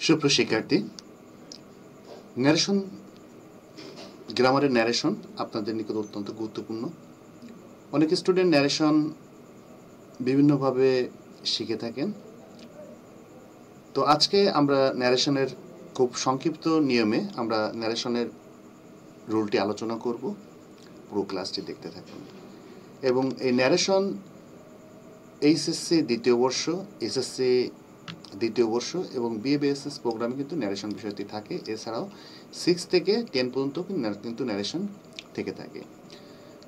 সুপ্রশিক্ষার্থী, narration গ্রামারের narration আপনাদের নিকট অত্যন্ত গুরুত্বপূর্ণ। অনেক স্টুডেন্ট ন্যারেশন বিভিন্নভাবে শিখে থাকেন। তো আজকে আমরা ন্যারেশনের খুব সংক্ষিপ্ত নিয়মে আমরা ন্যারেশনের রুলটি আলোচনা করব। পুরো ক্লাসটি দেখতে থাকুন। এবং এই ন্যারেশন এইচএসসি দ্বিতীয় বর্ষ, এসএসসি দ্বিতীয় বর্ষ এবং বিএবিএসএস প্রোগ্রামে কিন্তু ন্যারেশন বিষয়টি থাকে। এছাড়াও 6 থেকে 10 পর্যন্ত কিন্তু ন্যারেশন থেকে থাকে।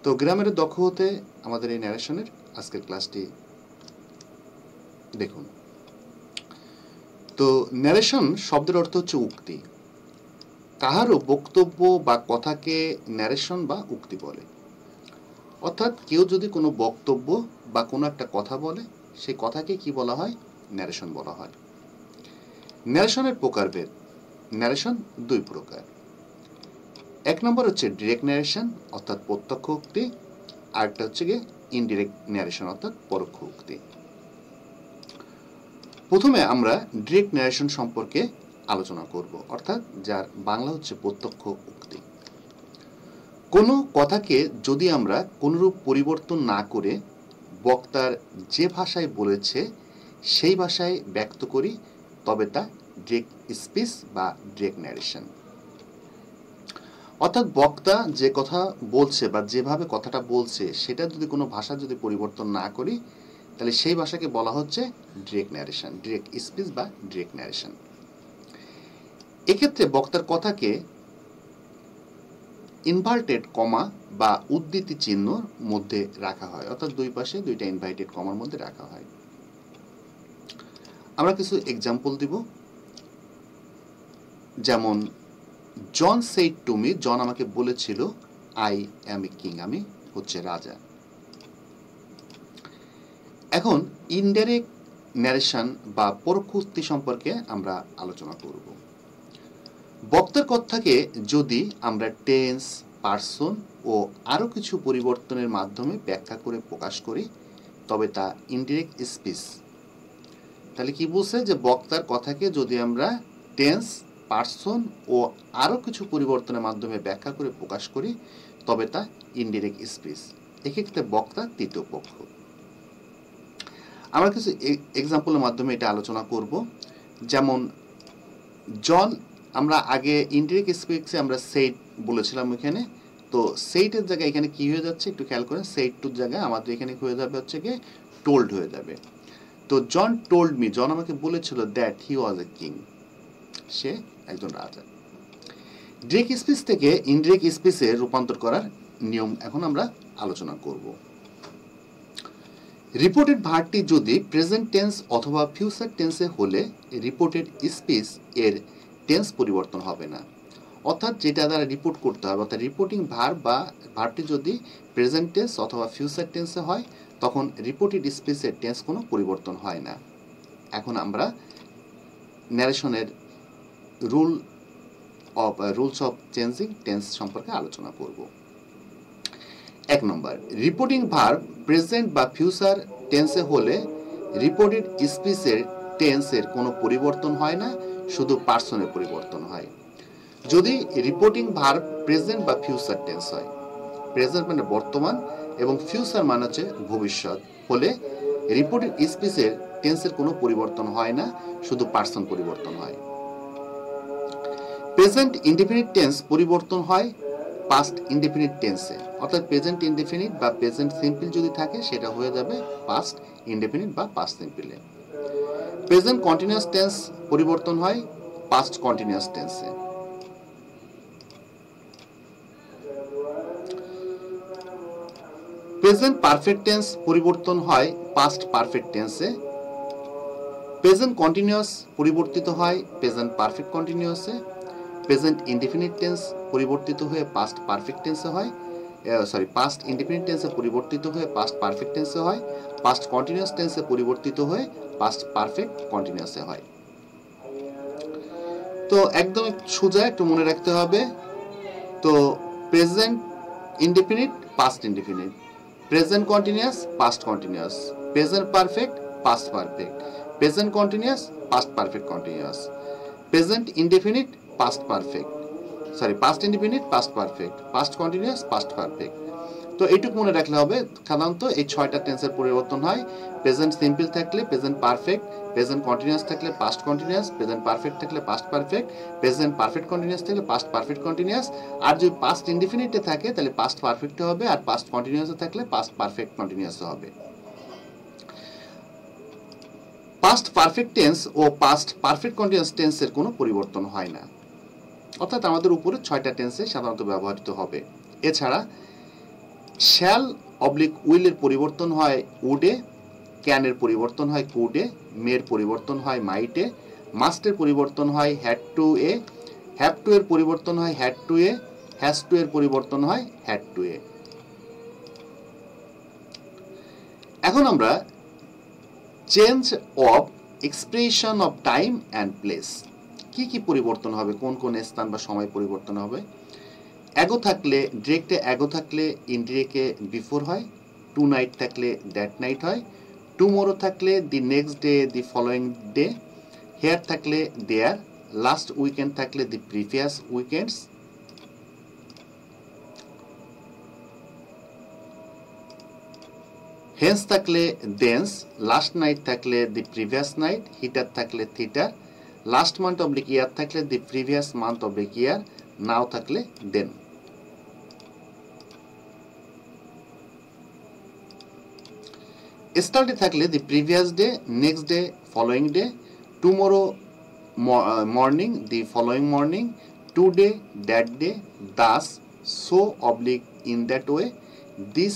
তো গ্রামের দক্ষ হতে আমাদের এই ন্যারেশনের আজকের ক্লাসটি দেখুন। তো ন্যারেশন শব্দের অর্থ হচ্ছে উক্তি। কাহারও বক্তব্য বা কথাকে ন্যারেশন বা উক্তি বলে। অর্থাৎ কেউ যদি কোনো বক্তব্য বা কোনো একটা কথা বলে, সেই কথাকে কি বলা হয়? ন্যারেশন বলা হয়। ন্যারেশনের প্রকারভেদ। ন্যারেশন দুই প্রকার। এক নম্বর হচ্ছে ডিরেক্ট ন্যারেশন অর্থাৎ প্রত্যক্ষ উক্তি, আরেকটা হচ্ছে গিয়ে ইনডিরেক্ট ন্যারেশন অর্থাৎ পরোক্ষ উক্তি। প্রথমে আমরা ডিরেক্ট ন্যারেশন সম্পর্কে আলোচনা করব, অর্থাৎ যার বাংলা হচ্ছে প্রত্যক্ষ উক্তি। কোনো কথাকে যদি আমরা কোনরূপ পরিবর্তন না করে বক্তার যে ভাষায় বলেছে সেই ভাষায় ব্যক্ত করি, তবে তা ডিরেক্ট স্পিচ বা ডিরেক্ট ন্যারেশন। অর্থাৎ বক্তা যে কথা বলছে বা যেভাবে কথাটা বলছে সেটা যদি কোনো ভাষা যদি পরিবর্তন না করি, তাহলে সেই ভাষাকে বলা হচ্ছে ডিরেক্ট ন্যারেশন, ডিরেক্ট স্পিচ বা ডিরেক্ট ন্যারেশন। এক্ষেত্রে বক্তার কথাকে ইনভার্টেড কমা বা উদ্ধৃতি চিহ্নর মধ্যে রাখা হয়, অর্থাৎ দুই পাশে দুইটা ইনভার্টেড কমার মধ্যে রাখা হয়। আমরা কিছু এক্সাম্পল দিব। যেমন জন সেড টু মি, জন আমাকে বলেছিল, আই অ্যাম এ কিং, আমি হচ্ছে রাজা। এখন ইনডাইরেক্ট ন্যারেশন বা পরোক্ষ উক্তি সম্পর্কে আমরা আলোচনা করব। বক্তার কথাকে যদি আমরা টেন্স, পার্সন ও আরও কিছু পরিবর্তনের মাধ্যমে ব্যাখ্যা করে প্রকাশ করি, তবে তা ইনডিরেক্ট স্পিচ। তাহলে কি বলছে? যে বক্তার কথাকে যদি আমরা টেন্স, পার্সন ও আরও কিছু পরিবর্তনের মাধ্যমে ব্যাখ্যা করে প্রকাশ করি, তবে তা ইনডিরেক্ট স্পিচ। এক্ষেত্রে বক্তা তৃতীয় পক্ষ। আমরা কিছু এক্সাম্পলের মাধ্যমে এটা আলোচনা করব। যেমন জন, আমরা আগে ইনডিরেক্ট স্পিচে আমরা সেইড বলেছিলাম এখানে। তো সেইটের জায়গায় এখানে কি হয়ে যাচ্ছে একটু খেয়াল করেন। সেইড টুর জায়গায় আমাদের এখানে হয়ে যাবে হচ্ছে কি টোল্ড হয়ে যাবে। তো জন টোল্ড মি, জন আমাকে বলেছিল that he was a king, সে একজন রাজা। ডিরেক্ট স্পিচ থেকে ইনডিরেক্ট স্পিচে রূপান্তর করার নিয়ম এখন আমরা আলোচনা করব। রিপোর্টেড ভার্বটি যদি প্রেজেন্ট টেন্স অথবা ফিউচার টেন্সে হলে রিপোর্টেড স্পিচ এর টেন্স পরিবর্তন হবে না। অর্থাৎ যেটা দ্বারা রিপোর্ট করতে হবে, অর্থাৎ রিপোর্টিং ভার্ব বা ভার্বটি যদি প্রেজেন্ট টেন্স অথবা ফিউচার টেন্সে হয়, তখন রিপোর্টেড স্পিচের টেন্স কোনো পরিবর্তন হয় না। এখন আমরা ন্যারেশনের রুলস অফ চেঞ্জিং টেন্স সম্পর্কে আলোচনা করব। এক নম্বর, রিপোর্টিং ভার্ব প্রেজেন্ট বা ফিউচার টেন্সে হলে রিপোর্টেড স্পিচের টেন্সের কোনো পরিবর্তন হয় না, শুধু পার্সনের পরিবর্তন হয়। যদি রিপোর্টিং ভার্ব প্রেজেন্ট বা ফিউচার টেন্স হয়, প্রেজেন্ট মানে বর্তমান এবং ফিউচার মানে হচ্ছে ভবিষ্যৎ হলে রিপোর্টেড স্পিচের টেন্সের কোনো পরিবর্তন হয় না, শুধু পার্সন পরিবর্তন হয়। প্রেজেন্ট ইনডিফিনিট টেন্স পরিবর্তন হয় পাস্ট ইনডিফিনিট টেন্সে, অর্থাৎ প্রেজেন্ট ইনডিফিনিট বা প্রেজেন্ট সিম্পল যদি থাকে সেটা হয়ে যাবে পাস্ট ইনডিফিনিট বা পাস্ট সিম্পলে। প্রেজেন্ট কন্টিনিউয়াস টেন্স পরিবর্তন হয় পাস্ট কন্টিনিউয়াস টেন্সে। প্রেজেন্ট পারফেক্ট টেন্স পরিবর্তন হয় পাস্ট পারফেক্ট টেন্সে। প্রেজেন্ট কন্টিনিউয়াস পরিবর্তিত হয় প্রেজেন্ট পারফেক্ট কন্টিনিউয়াসে। প্রেজেন্ট ইনডিফিনিট টেন্স পরিবর্তিত হয়ে পাস্ট পারফেক্ট টেন্সে হয়, পাস্ট ইনডিফিনিট টেন্সে পরিবর্তিত হয়ে পাস্ট পারফেক্ট টেন্সে হয়। পাস্ট কন্টিনিউয়াস টেন্সে পরিবর্তিত হয়ে পাস্ট পারফেক্ট কন্টিনিউয়াসে হয়। তো একদম সোজা একটু মনে রাখতে হবে। তো present indefinite past indefinite, present continuous past continuous, present perfect past perfect, present continuous past perfect continuous, present indefinite past perfect, sorry past indefinite past perfect, past continuous past perfect. তো এইটুকু মনে রাখলে হবে। সাধারণত এই 6টা টেন্সের পরিবর্তন হয়। প্রেজেন্ট সিম্পল থাকলে প্রেজেন্ট পারফেক্ট, প্রেজেন্ট কন্টিনিউয়াস থাকলে পাস্ট কন্টিনিউয়াস, প্রেজেন্ট পারফেক্ট থাকলে past perfect, present perfect continuous থাকলে পাস্ট পারফেক্ট কন্টিনিউয়াস। আর যদি পাস্ট ইনডিফিনিটে থাকে তাহলে পাস্ট পারফেক্ট হবে, আর পাস্ট কন্টিনিউয়াসে থাকলে পাস্ট পারফেক্ট কন্টিনিউয়াস হবে। পাস্ট পারফেক্ট টেন্স ও পাস্ট পারফেক্ট কন্টিনিউয়াস টেন্সের কোনো পরিবর্তন হয় না, অর্থাৎ আমাদের উপরে 6টা টেন্সে সাধারণত ব্যবহৃত হবে। এছাড়া শ্যাল অবলিক উইলের পরিবর্তন হয় উডে, ক্যানের পরিবর্তন হয় কুডে, মের পরিবর্তন হয় মাইটে, মাস্টের পরিবর্তন হয় had to A, have to এর পরিবর্তন হয় had to A, has to এর পরিবর্তন হয় হ্যাড টু এ। এখন আমরা change of expression of time and place, কি কি পরিবর্তন হবে, কোন কোন স্থান বা সময় পরিবর্তন হবে। অ্যাগো থাকলে ডিরেক্টে অ্যাগো থাকলে ইনডিরেক্টে বিফোর হয়, টু নাইট থাকলে দ্যাট নাইট হয়, টুমোরো থাকলে the next day, the following day, here থাকলে দেয়ার, লাস্ট উইকেন্ড থাকলে দি প্রিভিয়াস উইকেন্ডস, হেন্স থাকলে দেন্স, লাস্ট নাইট থাকলে দি প্রিভিয়াস নাইট, হিটার থাকলে থিটার, লাস্ট মান্থ অবলিক ইয়ার থাকলে the previous month oblique year, now থাকলে then. Yesterday থাকলে the previous day, next day, following day, tomorrow morning, the following morning, today, that day, thus, so oblique in that way, this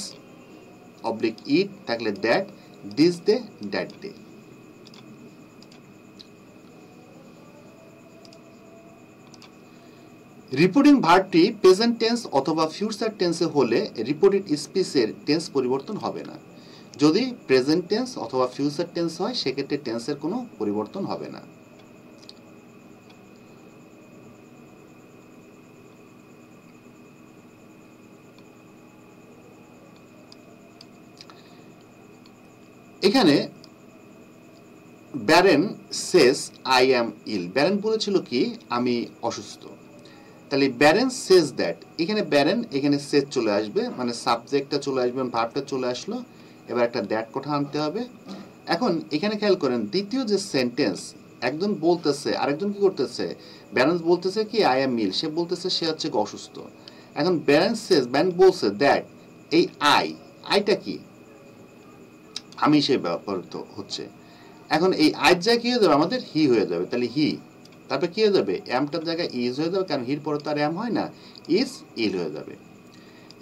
oblique it থাকলে that, this day, that day. Reporting ভার্বটি present tense অথবা future টেন্সে হলে reported স্পিচের tense পরিবর্তন হবে না। যদি প্রেজেন্ট টেন্স অথবা ফিউচার টেন্স হয় সেক্ষেত্রে টেন্সের কোনো পরিবর্তন হবে না। এখানে Baren says I am ill, Baren বলেছিল কি আমি অসুস্থ, তাহলে ব্যারেন সেজ দ্যাট, এখানে ব্যারেন এখানে সেজ চলে আসবে, মানে সাবজেক্টটা চলে আসবে, ভার্বটা চলে আসলো, এবার একটা দ্যাট কথা আনতে হবে। এখন এখানে খেয়াল করেন দ্বিতীয় যে সেন্টেন্স, একজন বলতেছে আরেকজন কি করতেছে, ব্যারেন বলতেছে কি আই অ্যাম ইল, সে বলতেছে সে হচ্ছে অসুস্থ। এখন ব্যারেন সেজ, ব্যারেন বলছে দ্যাট, এই আইটা কি আমি সে ব্যবহৃত হচ্ছে। এখন এই আইর জায়গায় কি হয়ে যাবে আমাদের হি হয়ে যাবে, তাহলে হি, তারপরে কি হয়ে যাবে অ্যামটার জায়গায় ইজ হয়ে যাবে, কারণ হির পরে তো আর অ্যাম হয় না, ইজ ইল হয়ে যাবে।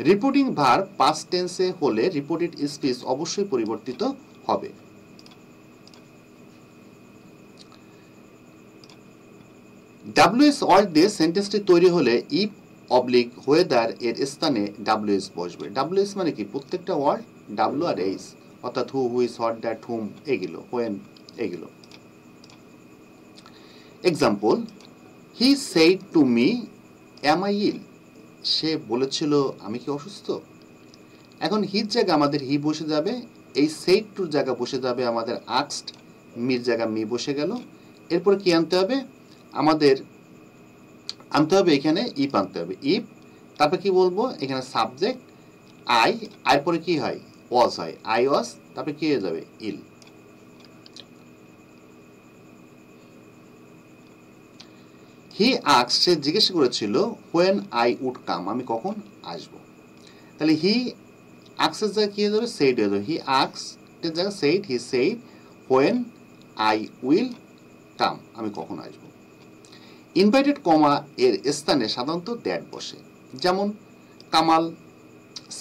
রিপোর্টিং ভার্ব পাস্ট টেন্সে হলে রিপোর্টেড স্পিচ অবশ্যই পরিবর্তিত হবে। ডাব্লিউএস ওয়ার্ড দিয়ে সেন্টেন্সটি তৈরি হলে ইফ অবলিক ওয়েদার এর স্থানে ডাব্লিউএস বসবে। ডাব্লিউএস মানে কি প্রত্যেকটা ওয়ার্ড ডাব্লিউ আর এইস, অর্থাৎ who, whose, what, that, whom, এগুলো, হোয়েন, এগুলো। Example, he said to me am I ill, সে বলেছিল আমি কি অসুস্থ। এখন হির জায়গা আমাদের হি বসে যাবে, এই সেইড টুর জায়গা বসে যাবে আমাদের আস্কড, মির জায়গা মি বসে গেল। এরপরে কি আনতে হবে আমাদের, আনতে হবে এখানে ইফ আনতে হবে, ইফ, তারপর কি বলবো এখানে সাবজেক্ট আই, আর পরে কি হয় ওয়াজ হয়, আই ওয়াজ, তারপরে কি হয়ে যাবে ইল। হি আস্কড, সে জিজ্ঞেস করেছিল হোয়েন আই উড কাম, আমি কখন আসব। তাহলে হি আস্কের জায়গায় কি হয়ে যাবে সেইড হয়ে যাবে, হি আস্কের জায়গায় said, he said when I will come, আমি কখন আসব। ইনভাইটেড কমা এর স্থানে সাধারণত দ্যাট বসে, যেমন Kamal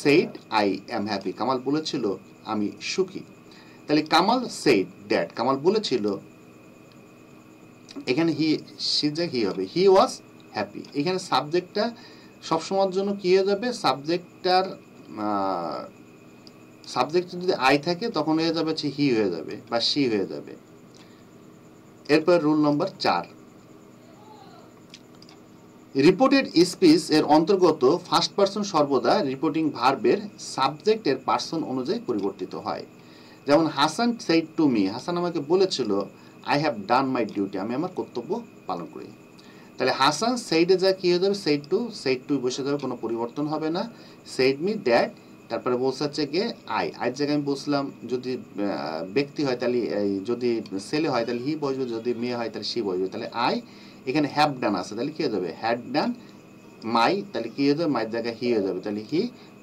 said I am happy, Kamal বলেছিল আমি সুখী। তাহলে কামাল সেইড দ্যাট, কামাল বলেছিল, এখানে হি সিজে হি হবে, হি ওয়াজ হ্যাপি। এখানে সাবজেক্টটা সবসময়ের জন্য কি হয়ে যাবে, সাবজেক্টটার সাবজেক্ট যদি আই থাকে তখন হয়ে যাবে হচ্ছে হি হয়ে যাবে বা সি হয়ে যাবে। এরপর রুল নম্বর 4, রিপোর্টেড স্পিচ এর অন্তর্গত ফার্স্ট পারসন সর্বদা রিপোর্টিং ভার্বের সাবজেক্টের পার্সন অনুযায়ী পরিবর্তিত হয়। যেমন Hasan said to me, Hasan আমাকে বলেছিল I have done my duty, আমি আমার কর্তব্য পালন করি। তাহলে হাসান সেইডে যা কি হয়ে যাবে, সেইড টু বসে যাবে, কোনো পরিবর্তন হবে না। সেইড মি দ্যাট, তারপরে বলছে হচ্ছে গিয়ে আইয়ের জায়গায় আমি বলছিলাম যদি ব্যক্তি হয় তাহলে যদি ছেলে হয় তাহলে হি বসবে, যদি মেয়ে হয় তাহলে সি বসবে। তাহলে আই এখানে হ্যাভ ডান আছে, তাহলে কি হয়ে যাবে হ্যাড ডান। মাই তাহলে কি হয়ে যাবে, মায়ের জায়গায় হি হয়ে যাবে, তাহলে হি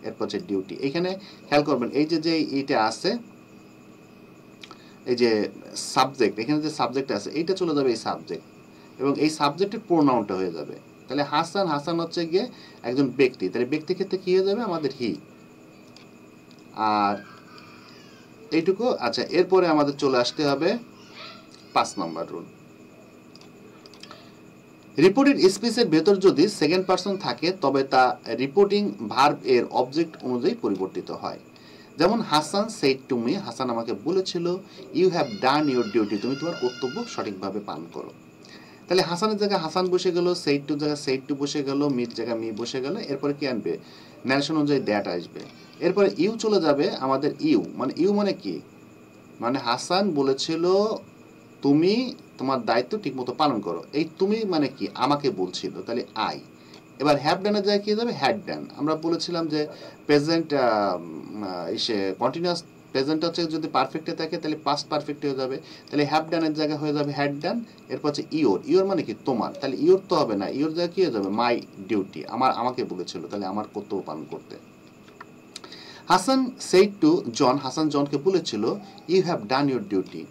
এরপর হচ্ছে ডিউটি। এখানে খেয়াল করবেন এই যে এইটা আছে, এই যে সাবজেক্ট, এখানে যে সাবজেক্ট আছে এইটা চলে যাবে এই সাবজেক্ট, এবং এই সাবজেক্টের প্রোনাউনটা হয়ে যাবে। তাহলে হাসান, হাসান হচ্ছে গিয়ে একজন ব্যক্তি, তাহলে ব্যক্তির ক্ষেত্রে কি হয়ে যাবে আমাদের হি। আর এইটুকু আচ্ছা, এরপরে আমাদের চলে আসতে হবে 5 নম্বর রুল। রিপোর্টেড স্পিচের ভেতর যদি সেকেন্ড পারসন থাকে তবে তা রিপোর্টিং ভার্ব এর অবজেক্ট অনুযায়ী পরিবর্তিত হয়। যেমন Hasan said to me, Hasan আমাকে বলেছিল, you have done your duty, তুমি তোমার কর্তব্য সঠিকভাবে পালন করো। তাহলে হাসানের জায়গায় হাসান বসে গেল, সেইড টুর জায়গায় সেইড টু বসে গেল, মির জায়গায় মি বসে গেল, এরপরে কি আনবে ন্যারেশন অনুযায়ী দ্যাট আসবে। এরপরে ইউ চলে যাবে আমাদের ইউ মানে কি, মানে হাসান বলেছিল তুমি তোমার দায়িত্ব ঠিকমতো পালন করো, এই তুমি মানে কি আমাকে বলছিল, তাহলে আই। এবার হ্যাভ ডানের জায়গায় কি যাবে হ্যাড ডান, আমরা বলেছিলাম যে প্রেজেন্ট এসে কন্টিনিউয়াস প্রেজেন্ট হচ্ছে যদি পারফেক্টে থাকে তাহলে পাস্ট পারফেক্ট হয়ে যাবে, তাহলে হ্যাভ ডানের জায়গায় হয়ে যাবে হ্যাড ডান। এরপর হচ্ছে ইওর মানে কি তোমার, তাহলে ইওর তো হবে না, ইওর জায়গায় কি হয়ে যাবে মাই ডিউটি, আমাকে বলেছিল, তাহলে আমার কর্তব্য পালন করতে। Hasan said to John, Hasan জনকে বলেছিল you have done your duty.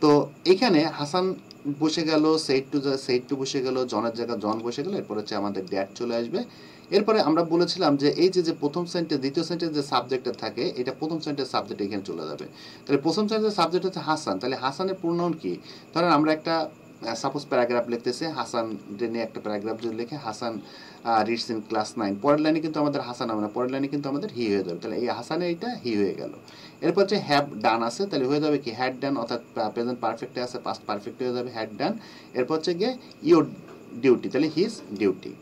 তো এখানে হাসান বসে গেল, সেইড টু বসে গেল, জনের জায়গায় জন বসে গেল, এরপর হচ্ছে আমাদের ড্যাট চলে আসবে। এরপরে আমরা বলেছিলাম যে এই যে প্রথম সেন্টেন্স দ্বিতীয় সেন্টেন্স যে সাবজেক্টটা থাকে এটা প্রথম সেন্টেন্স সাবজেক্ট এখানে চলে যাবে। তাহলে প্রথম সেন্টেন্স সাবজেক্ট হচ্ছে হাসান, তাহলে হাসানের প্রোনাউন কি, ধরেন আমরা একটা সাপোজ প্যারাগ্রাফ লিখতেছে, হাসান নিয়ে একটা প্যারাগ্রাফ যদি লিখে হাসান রিডস ইন ক্লাস 9, পরের লাইনে কিন্তু আমাদের হাসান হবে না, পরের লাইনে কিন্তু আমাদের হি হয়ে যাবে, তাহলে এই হাসানের এইটা হি হয়ে গেল। এরপর হচ্ছে হ্যাভ ডান আছে, তাহলে হয়ে যাবে কি হ্যাড ডান, অর্থাৎ প্রেজেন্ট পারফেক্টে আছে, পাস্ট পারফেক্ট হয়ে যাবে হ্যাড ডান। এরপর হচ্ছে গিয়ে ইওর ডিউটি, তাহলে হিজ ডিউটি।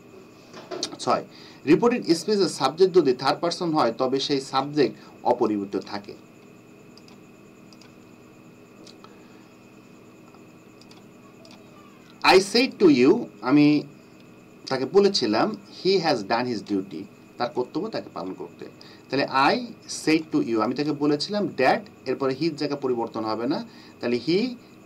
6, রিপোর্টেড স্পিচের সাবজেক্ট যদি থার্ড পারসন হয় তবে সেই সাবজেক্ট অপরিবর্তিত থাকে। আই সেড টু ইউ, আমি তাকে বলেছিলাম, he has done his duty, তার কর্তব্য তাকে পালন করতে। তাহলে আই সেড টু ইউ, আমি তাকে বলেছিলাম ড্যাট, এরপরে হিজ জায়গা পরিবর্তন হবে না, তাহলে হি,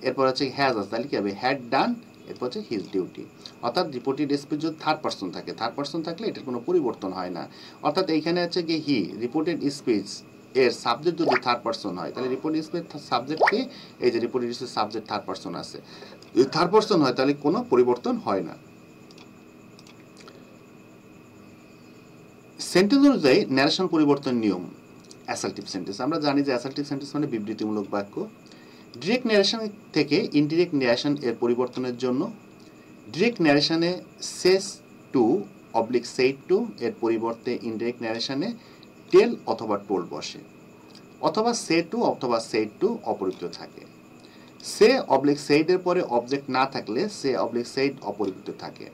এরপর হচ্ছে হ্যাজ আছে, তাহলে কি হবে হ্যাড ডান, এরপর হচ্ছে হিজ ডিউটি। অর্থাৎ রিপোর্টেড স্পিচ যদি থার্ড পারসন থাকে, থার্ড পারসন থাকলে এটার কোনো পরিবর্তন হয় না। অর্থাৎ এইখানে হচ্ছে কি হি, রিপোর্টেড স্পিচ এর সাবজেক্ট যদি থার্ড পারসন হয় তাহলে রিপোর্টেড স্পিচ সাবজেক্ট কি, এই যে reported speech subject third person আছে, যদি থার্ড পারসন হয় তাহলে কোনো পরিবর্তন হয় না। সেন্টেন্স অনুযায়ী ন্যারেশন পরিবর্তন নিয়ম। অ্যাসার্টিভ সেন্টেন্স, আমরা জানি যে অ্যাসার্টিভ সেন্টেন্স মানে বিবৃতিমূলক বাক্য। ডিরেক্ট ন্যারেশন থেকে ইনডিরেক্ট ন্যারেশন এর পরিবর্তনের জন্য ডিরেক্ট ন্যারেশনে says to oblique said to এর পরিবর্তে ইনডিরেক্ট ন্যারেশনে টেল অথবা টোল্ড বসে, অথবা সে টু অথবা সেইড টু অপরিবর্তিত থাকে। সে অবলিক সেইড এর পরে অবজেক্ট না থাকলে সে অবলিক সেইড অপরিবর্তিত থাকে।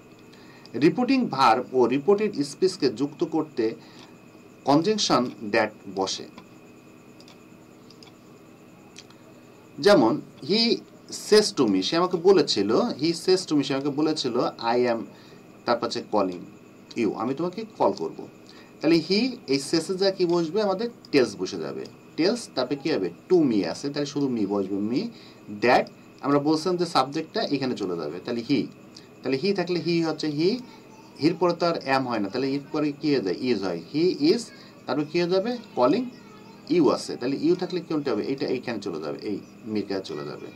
রিপোর্টিং ভার্ব ও রিপোর্টেড স্পিচকে যুক্ত করতে কনজাংশন দ্যাট বসে। যেমন হি সেজ টু মি, সে আমাকে বলেছিল, হি সেজ টু মি, সে আমাকে বলেছিল আই অ্যাম, তারপর হচ্ছে কলিং ইউ, আমি তোমাকে কল করব। তাহলে হি এই সেসে যা কি বসবে আমাদের টেলস বসে যাবে, টেলস, তারপরে কি হবে টু মি আছে, তাহলে শুধু মি বসবে, মি দ্যাট, আমরা বলছিলাম যে সাবজেক্টটা এখানে চলে যাবে, তাহলে হি, তাহলে হি থাকলে হি হচ্ছে হি, হির পরে তো আর এম হয় না, তাহলে হির পরে কি হয়ে যায় ইজ হয়, হি ইজ, তারপর কি হয়ে যাবে কলিং ইউ আছে, তাহলে ইউ থাকলে কোনটা হবে এইটা এইখানে চলে যাবে, এই মির কাছে চলে যাবে।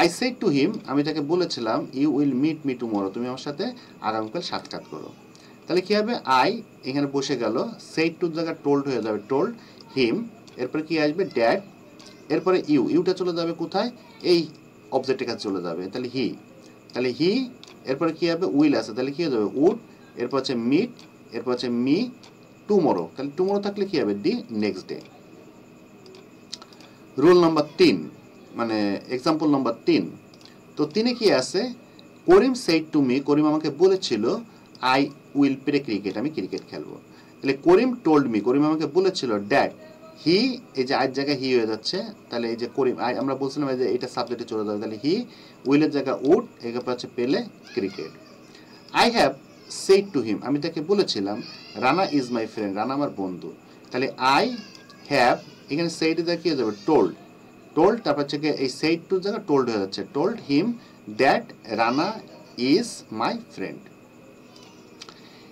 আই সেড টু হিম, আমি তাকে বলেছিলাম you will meet me tomorrow, তুমি আমার সাথে আগামীকাল সাক্ষাৎ করো। তাহলে কি হবে আই এখানে বসে গেল, সেড টুর জায়গায় টোল্ড হয়ে যাবে টোল্ড হিম, এরপরে কি আসবে ড্যাড, এরপরে ইউ, ইউটা চলে যাবে কোথায় এই অবজেক্টের কাছে চলে যাবে, তাহলে হি, তাহলে হি, এরপরে কি হবে উইল আছে, তাহলে কি হয়ে যাবে উড, এরপর হচ্ছে মিট, এরপর হচ্ছে মি টুমরো, তাহলে টুমরো থাকলে কি হবে দি নেক্সট ডে। রুল নাম্বার 3 মানে এক্সাম্পল নাম্বার 3, তো 3 কি আছে, করিম সেড টু মি, করিম আমাকে বলেছিল আই উইল প্লে ক্রিকেট, আমি ক্রিকেট খেলবো। তাহলে করিম টোল্ড মি, করিম আমাকে বলেছিল ড্যাড হি, এই যে আয়ের জায়গায় হি হয়ে যাচ্ছে, তাহলে এই যে করিম আমরা বলছিলাম যে এটা সাবজেক্টে চলে যাবে, তাহলে হি, উইলের জায়গায় উড, এরপর হচ্ছে পেলে cricket. I have said to him, আমি তাকে বলেছিলাম Rana is my friend, Rana আমার বন্ধু। তাহলে আই হ্যাভ, এখানে সেইড এর কি হয়ে যাবে টোল্ড, টোল্ড, তারপর হচ্ছে এই সেইড টুর জায়গায় টোল্ড হয়ে যাচ্ছে, told him that Rana is my friend.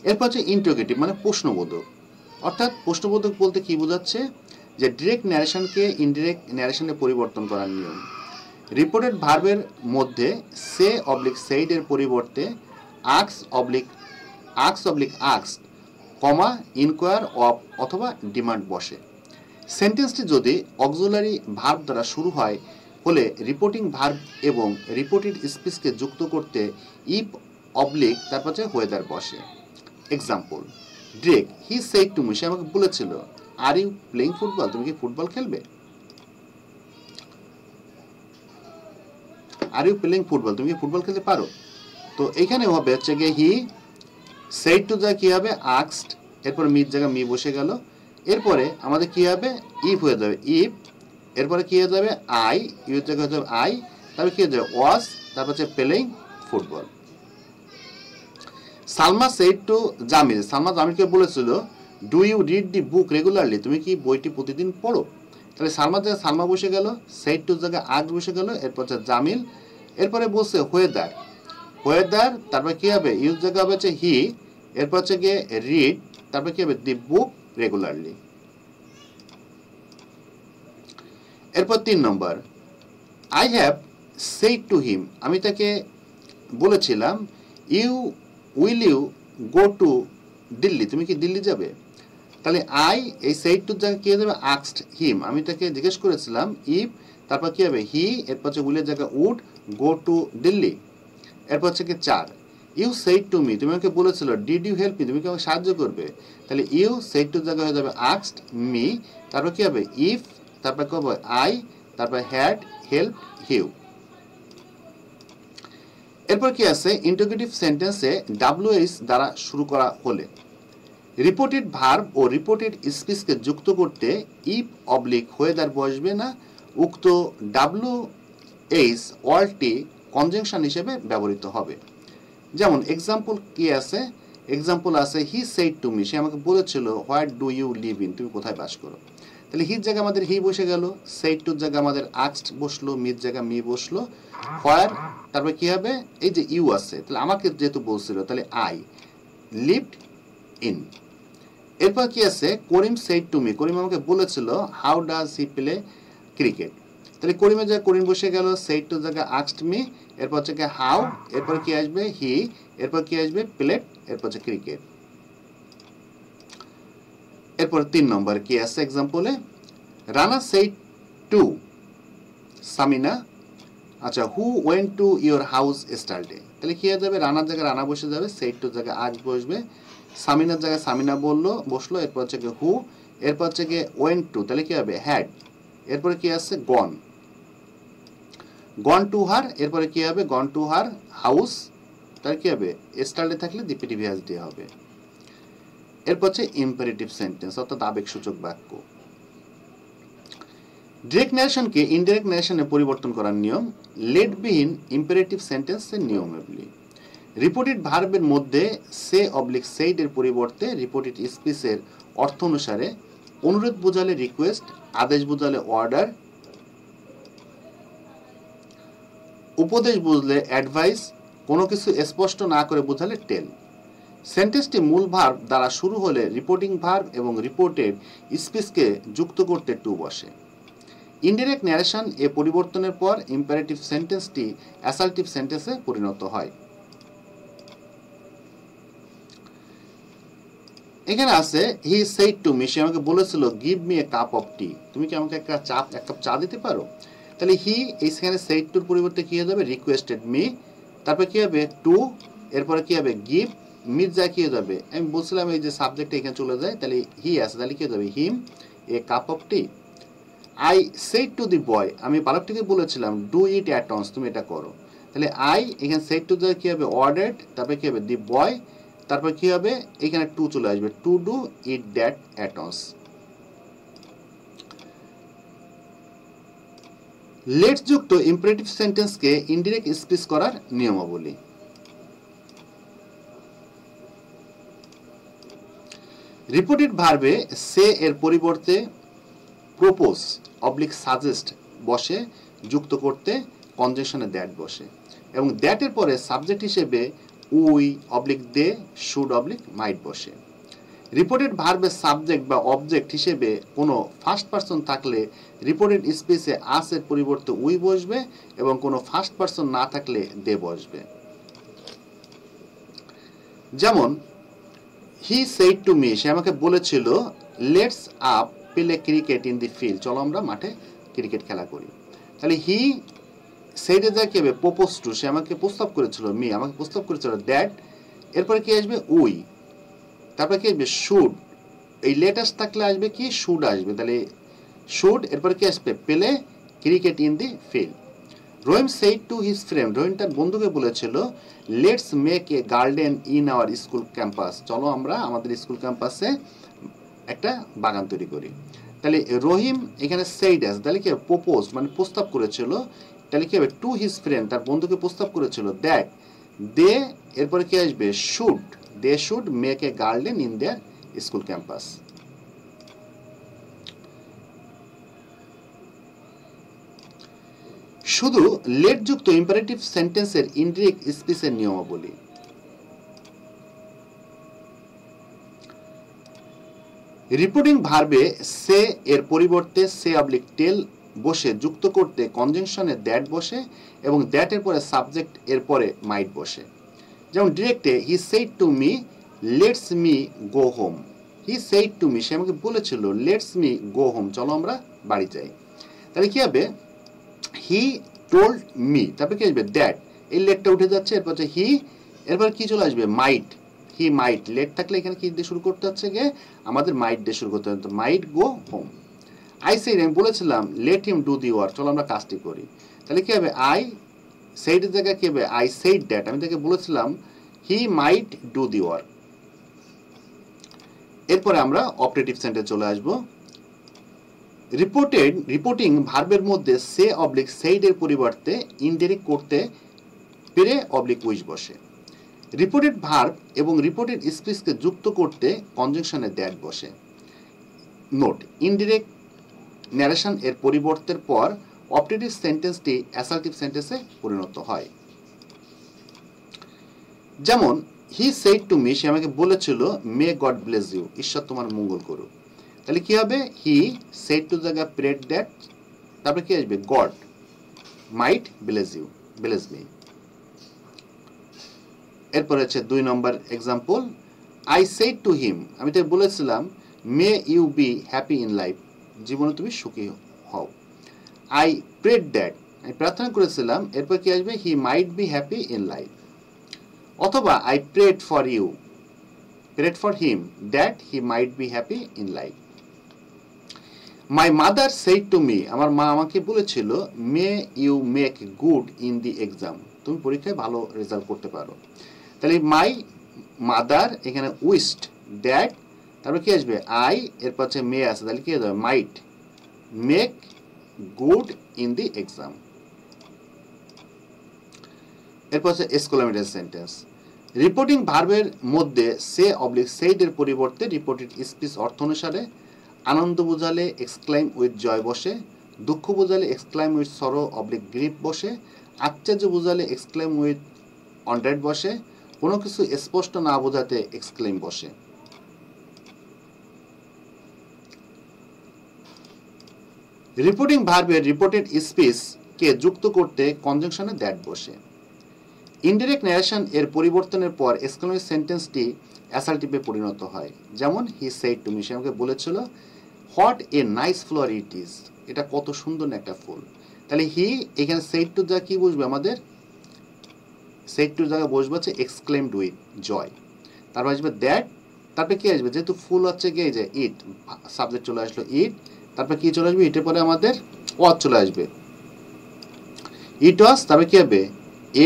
এরপর হচ্ছে ইন্টারোগেটিভ মানে প্রশ্নবোধক, অর্থাৎ প্রশ্নবোধক বলতে কি বোঝাচ্ছে, যে ডিরেক্ট ন্যারেশনকে ইনডিরেক্ট ন্যারেশনে পরিবর্তন করার নিয়ম। রিপোর্টেড ভার্বের মধ্যে সে অবলিক সেইড এর পরিবর্তে asks oblique asks, comma, enquire of অথবা ডিমান্ড বসে। সেন্টেন্সটি যদি অক্সিলারি ভার্ব দ্বারা শুরু হয় হলে রিপোর্টিং ভার্ব এবং রিপোর্টেড স্পিচকে যুক্ত করতে ইফ অবলিক তারপর হচ্ছে ওয়েদার বসে। এক্সাম্পল, ড্রেক হি সেড টু মি, সে আমাকে বলেছিল আর ইউ প্লেইং ফুটবল, তুমি কি ফুটবল খেলবে? আর ইউ প্লেইং ফুটবল, তুমি কি ফুটবল খেলতে পারো? তো এখানে হবে হচ্ছে গিয়ে হি সেড টু যা কি হবে আস্কড, এরপর মির জায়গা মি বসে গেল, এরপরে আমাদের কি হবে ইফ হয়ে যাবে ইফ, এরপরে কি হয়ে যাবে আই, ইউ জায়গা হয়ে যাবে আই, তারপর কি হয়ে যাবে ওয়াজ, তারপর হচ্ছে playing football. Salma said to Jamil, Salma জামিলকে বলেছিল do you read the book regularly, তুমি কি বইটি প্রতিদিন পড়ো? তাহলে সালমার জায়গায় সালমা বসে গেল, সেড টু জায়গায় আগ বসে গেল, এরপর হচ্ছে জামিল, এরপরে বলছে ওয়েদার, ওয়েদার, তারপর কি হবে ইউজ জায়গা হবে হচ্ছে হি, এরপর হচ্ছে গিয়ে রিড, তারপর কি হবে দি বুক রেগুলারলি। এরপর 3 নম্বর, I have said to him, আমি তাকে বলেছিলাম will you go to Delhi, তুমি কি দিল্লি যাবে? তাহলে আই এই সেড টু জায়গায় কি হয়ে যাবে আস্কড হিম, আমি তাকে জিজ্ঞেস করেছিলাম ইফ, তারপর কি হবে হি, এরপর হচ্ছে উইলের জায়গায় উড গো টু দিল্লি। এরপর হচ্ছে কি 4, ইউ সেড টু মি, তুমি আমাকে বলেছিল ডিড ইউ হেল্প মি, তুমি কি আমাকে সাহায্য করবে? তাহলে ইউ সেড টু জায়গায় হয়ে যাবে আস্কড মি, তারপর কি হবে ইফ, তারপর কি হবে আই, তারপর হ্যাড হেল্প হিউ। এরপর কি আছে ইন্টারোগেটিভ সেন্টেন্সে ডাব্লিউএইচ দ্বারা শুরু করা হলে রিপোর্টেড ভার্ব ও রিপোর্টেড স্পিচকে যুক্ত করতে ইফ অবলিক ওয়েদার বসবে না, উক্ত ডাব্লিউএইচ ওয়ার্ডটি কনজাংশন হিসেবে ব্যবহৃত হবে। যেমন এক্সাম্পল কি আছে, এক্সাম্পল আছে হি সেড টু মি, সে আমাকে বলেছিল what do you live in, তুমি কোথায় বাস করো? তাহলে হির জায়গায় আমাদের হি বসে গেল, সেড টুর জায়গায় আমাদের আস্কড বসলো, মির জায়গায় মি বসলো, হোয়ার, তারপর কি হবে এই যে ইউ আছে, তাহলে আমাকে যেহেতু বলছিল তাহলে আই লিভড ইন। এরপর কি আছে করিম সেড টু মি, করিম আমাকে বলেছিল how does he play cricket, তাহলে করিমের জায়গায় করিম বসে গেল, সেড টুর জায়গায় আস্কড মি, এরপর হচ্ছে হাউ, এরপর কি আসবে হি, এরপর কি আসবে প্লেড, এরপর হচ্ছে ক্রিকেট। এরপর 3 নম্বর কি আছে এক্সাম্পলে, রানা সেড টু সামিনা, আচ্ছা হু went to your house yesterday, তাহলে কি হয়ে যাবে রানার জায়গায় রানা বসে যাবে, সেড টুর জায়গায় আজ বসবে, সামিনার জায়গায় সামিনা বসলো, এরপর হচ্ছে কি হু, এরপর হচ্ছে কি ওয়েন্ট টু, তাহলে কি হবে হ্যাড, এরপরে কি আছে গন, গন টু হার, এরপরে কি হবে গন টু হার হাউস, তাহলে কি হবে এস্টারডে থাকলে ডিপিটিভ হ্যাজ দিয়ে হবে। এরপর হচ্ছে ইম্পারেটিভ সেন্টেন্স অর্থাৎ আবেগসূচক বাক্য। ডিরেক্ট ন্যারেশনকে ইনডিরেক্ট ন্যারেশনে পরিবর্তন করার নিয়ম, লেট বিহীন ইম্পারেটিভ সেন্টেন্সের নিয়মাবলী। রিপোর্টেড ভার্বের মধ্যে সে অবলিক সেইড এর পরিবর্তে রিপোর্টেড স্পিচের অর্থ অনুসারে অনুরোধ বোঝালে রিকোয়েস্ট, আদেশ বোঝালে অর্ডার, উপদেশ বুঝলে অ্যাডভাইস, কোনো কিছু স্পষ্ট না করে বোঝালে টেল। সেন্টেন্সটি মূল ভার্ব দ্বারা শুরু হলে রিপোর্টিং ভার্ব এবং রিপোর্টেড স্পিচকে যুক্ত করতে টু বসে। ইনডিরেক্ট ন্যারেশন এ পরিবর্তনের পর ইম্পারেটিভ সেন্টেন্সটি অ্যাসার্টিভ সেন্টেন্সে পরিণত হয়। এখানে আছে হি সেড টু মি, সে আমাকে বলেছিল give me a cup of tea, তুমি কি আমাকে এক কাপ চা দিতে পারো? তাহলে হি এইখানে সেড টুর পরিবর্তে কি হয়ে যাবে রিকোয়েস্টেড মি, তারপর কি হবে টু, এরপরে কি হবে গিভ, মির যা কি হয়ে যাবে আমি বলছিলাম এই যে সাবজেক্টটা এখানে চলে যায়, তাহলে হি আছে, তাহলে কি হয়ে যাবে him a cup of tea. I said to the boy, আমি বালকটিকে বলেছিলাম ডু ইট অ্যাট অনস, তুমি এটা করো। তাহলে আই এখানে সেড টু দ্বারা কি হবে অর্ডার্ড, তারপরে কি হবে দি বয়, তারপর কি হবে এখানে টু চলে আসবে to do it that at once. Let's যুক্ত ইম্পারেটিভ সেন্টেন্সকে ইনডিরেক্ট স্পিচ করার নিয়মাবলী। রিপোর্টেড ভার্বে সে এর পরিবর্তে প্রপোজ অবলিক সাজেস্ট বসে যুক্ত করতে কনজাংশনে দ্যাট বসে, এবং দ্যাটের পরে সাবজেক্ট হিসেবে উই অবলিক দে শুড অবলিক মাইট বসে। রিপোর্টেড ভার্বের সাবজেক্ট বা অবজেক্ট হিসেবে কোনো ফার্স্ট পারসন থাকলে রিপোর্টেড স্পিচে আস এর পরিবর্তে উই বসবে, এবং কোনো ফার্স্ট পারসন না থাকলে দে বসবে। যেমন হি সেড টু মি, সে আমাকে বলেছিল let's up play cricket in the field, চলো আমরা মাঠে ক্রিকেট খেলা করি। তাহলে হি সেইডে যা কি হবে প্রপোজ টু, সে আমাকে প্রস্তাব করেছিল, মি আমাকে প্রস্তাব করেছিল দ্যাট, এরপরে কি আসবে উই, তারপরে কি আসবে শুড, এই লেটাস থাকলে আসবে কি শুড আসবে, তাহলে শুড এরপরে কি আসবে play cricket in the field. Rahim said to his friend, Rahim তার বন্ধুকে বলেছিল let's make a garden in our school campus, চলো আমরা আমাদের স্কুল ক্যাম্পাসে একটা বাগান তৈরি করি। তাহলে রহিম এখানে সেইড আছে, তাহলে কি প্রপোজ মানে প্রস্তাব করেছিল, তাহলে কি হবে টু হিজ ফ্রেন্ড, তার বন্ধুকে প্রস্তাব করেছিল দ্যাট দে, এরপরে কি আসবে should, they should make a garden in their school campus. শুধু লেট যুক্ত ইম্পারেটিভ সেন্টেন্সের ইনডিরেক্ট স্পিচের নিয়মাবলী। রিপোর্টিং ভার্বে সে এর পরিবর্তে সে অবলিক টেল বসে যুক্ত করতে কনজাংশনে দ্যাট বসে, এবং দ্যাটের পরে সাবজেক্ট এর পরে মাইট বসে। যেমন ডিরেক্টে he said to me let's me go home, he said to me, সে আমাকে বলেছিল লেটস মি গো হোম, চলো আমরা বাড়ি যাই। তাহলে কি হবে হি টোল্ড মি, তারপরে কি আসবে দ্যাট, এই লেটটা উঠে যাচ্ছে, এরপর হচ্ছে হি, এরপর কি চলে আসবে মাইট, হি মাইট, লেট থাকলে এখানে কি দিয়ে শুরু করতে হচ্ছে গিয়ে আমাদের মাইট দিয়ে শুরু করতে হবে, মাইট গো হোম। আই সেড, আমি বলেছিলাম let him do the work, চলো আমরা কাজটি করি। তাহলে কি হবে আই সেইডের জায়গায় কি হবে আই সেইড দ্যাট, আমি তাকে বলেছিলাম হি মাইট ডু দি ওয়ার্ক। এরপরে আমরা অপারেটিভ সেন্টেন্সে চলে আসবো। রিপোর্টিং ভার্বের মধ্যে সে অবলিক সেইড এর পরিবর্তে ইনডিরেক্ট করতে পেরে অবলিক উইশ বসে। রিপোর্টেড ভার্ব এবং রিপোর্টেড স্পিচকে যুক্ত করতে কনজাংশনে দ্যাট বসে। নোট, ইনডিরেক্ট ন্যারেশন এর পরিবর্তের পর অপারেটিভ সেন্টেন্সটি অ্যাসার্টিভ সেন্টেন্সে পরিণত হয়। যেমন হি সেড টু মি, সে আমাকে বলেছিল মে গড ব্লেস ইউ, ঈশ্বর তোমার মঙ্গল করুক। তাহলে কি হবে হি সেড টু জায়গা প্রেড দ্যাট, তারপরে কি আসবে God might bless you, bless me. এরপর হচ্ছে 2 নম্বর example, I said to him, আমি তাকে বলেছিলাম may you be happy in life, জীবনে তুমি সুখী হও। আই প্রেড দ্যাট, আমি প্রার্থনা করেছিলাম, এরপর কি আসবে he might be happy in life. অথবা I prayed for you, prayed for him that he might be happy in life. My mother said to me, আমার মা আমাকে বলেছিল may you make good in the exam, তুমি পরীক্ষায় ভালো result করতে পারো। তাহলে মাই মাদার এখানে উইস্ট দ্যাট, তারপর কি আসবে আই, এরপর হচ্ছে মে আছে, তাহলে কি হবে might make good in the exam. এরপর হচ্ছে এক্সক্লেমেটরি সেন্টেন্স। রিপোর্টিং ভার্বের মধ্যে সে অবলিক সেইড এর পরিবর্তে রিপোর্টেড স্পিচ অর্থ অনুসারে আনন্দ বোঝালে এক্সক্লাইম উইথ জয় বসে, দুঃখ বোঝালে এক্সক্লাইম উইথ সরো অবলিক গ্রিপ বসে, আশ্চর্য বোঝালে এক্সক্লাইম উইথ অন্ডারেড বসে, কোনো কিছু স্পষ্ট না বোঝাতে এক্সক্লেম বসে। রিপোর্টিং ভার্বের রিপোর্টেড স্পিচকে যুক্ত করতে কনজাংশনে দ্যাট বসে। ইনডিরেক্ট ন্যারেশন এর পরিবর্তনের পর এক্সক্লেমেটরি সেন্টেন্সটি অ্যাসার্টিভে পরিণত হয়। যেমন হি সেড টু মি, সে আমাকে বলেছিল what a nice flower it is, এটা কত সুন্দর একটা ফুল। তাহলে হি এখানে সেড টু যা কি বুঝবে আমাদের, সেড টু জায়গায় বসবে হচ্ছে এক্সক্লেমড উইথ জয়, তারপর আসবে দ্যাট, তারপরে কি আসবে যেহেতু ফুল হচ্ছে গিয়ে যে ইট, সাবজেক্ট চলে আসলো ইট, তারপরে কি চলে আসবে ইটের পরে আমাদের ওয়াজ চলে আসবে, ইট ওয়াজ, তারপরে কি হবে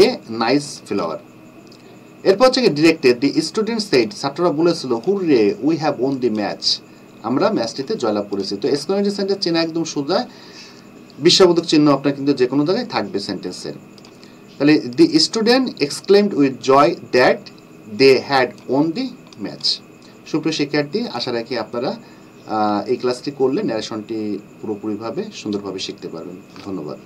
এ নাইস ফ্লাওয়ার। এরপর হচ্ছে ডিরেক্টে দি স্টুডেন্ট সেড, ছাত্ররা বলেছিল hurray we have won the match, আমরা ম্যাচটিতে জয়লাভ করেছি। তো এক্সক্লেমেটরি সেন্টেন্স চেনা একদম সোজা। বিস্ময়বোধক চিহ্ন আপনার কিন্তু যে কোনো জায়গায় থাকবে সেন্টেন্সের। তাহলে the student exclaimed with joy that they had won the match. সুপ্রিয় শিক্ষার্থী, আশা রাখি আপনারা এই ক্লাসটি করলে ন্যারেশনটি পুরোপুরিভাবে সুন্দরভাবে শিখতে পারবেন। ধন্যবাদ।